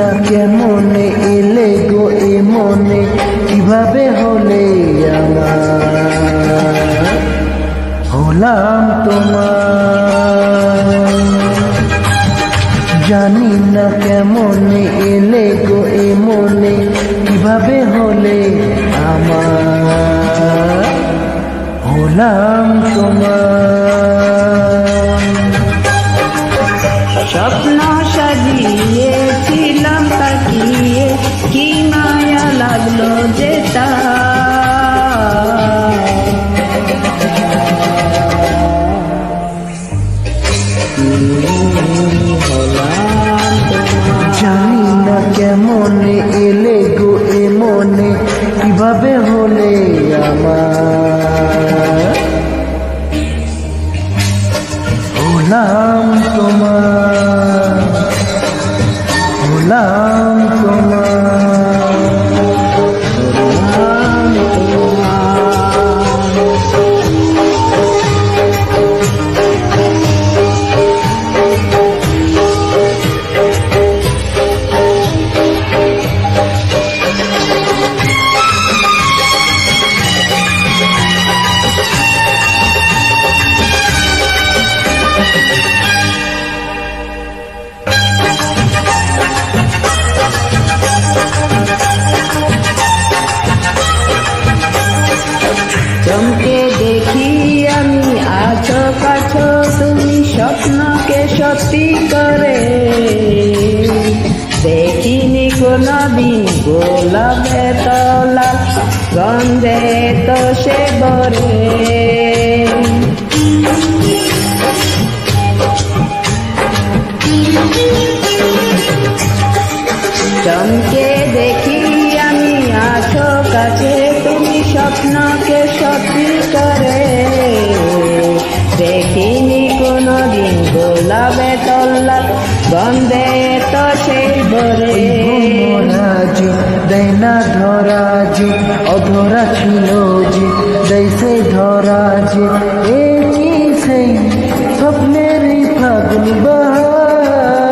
না কেমনে এলে গো এ মনে, কিভাবে হলে আমার, হলাম তোমার। জানি না কেমনে এলে গো এ মনে, কিভাবে হলে আমার, হলাম তোমার। স্বপ্ন সাজিয়েছিলাম তাকিয়ে, কি মায়া লাগলো যে জানি না কেমনে এলে গো এ মনে, কিভাবে হলে আমার, হলাম তোমার, হলাম তোমার, হলাম চমকে দেখি আমি আছো কাছো, তুমি স্বপ্নকে সত্যি করে। দেখিনি কোনদিন গোলাপে তলা, গন্ধে তো সে বরে। চমকে দেখি আমি আছো কাছে, তুমি স্বপ্নকে সত্যি করে। দেখিনি কোনদিন গোলাপে তল্লা, গন্ধে তো সেই বরে। যে দেয় না ধরা যে, অধরা ছিল যে দেয় সে ধরা যে, এ কি সেই স্বপ্নেরই ফাগুন বাহার,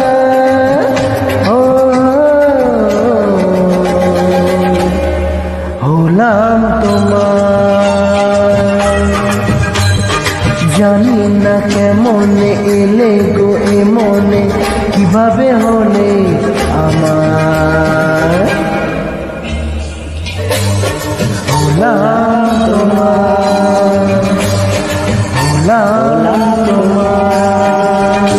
হলাম তোমার। জানি না কেমনে এলে গো এ মনে, কিভাবে হলে আমার, হলাম তোমার, হলাম তোমার,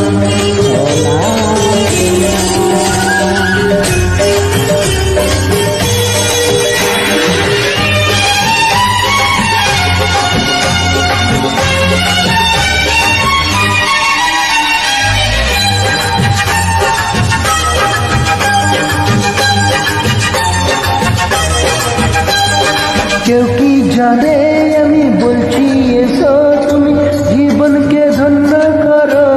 কেউ কি জানে আমি বলছি এসো তুমি জীবনকে ধন্য করো।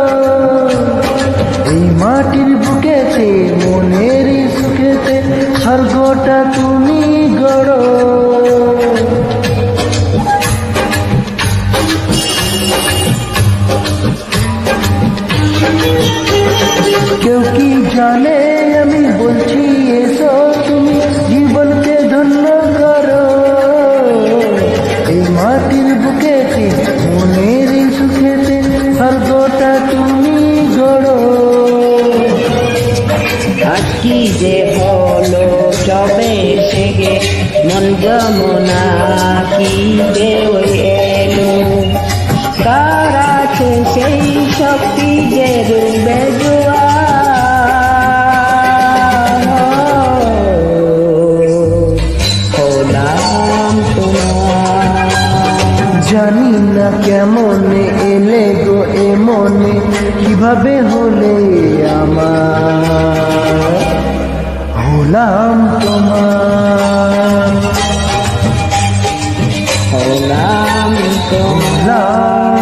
এই মাটির বুকেতে মনের সুখেতে স্বর্গটা তুমি গড়ো। কেউ কি জানে আমি বলছি এসো তুমি জীবনকে ধন্য করো। এই মাটির বুকেতে মনের সুখেতে স্বর্গটা তুমি গড়ো। আজ কি যে হলো সবে সেগে, মন যমুনা কি দেও এলো। কার আছে সেই শক্তি যে রূপে জোয়ার, হলাম তোমার। জানি না কেমনে এলে গো এ মনে, কিভাবে হলে আমার, হলাম তোমার, হলাম তোমার।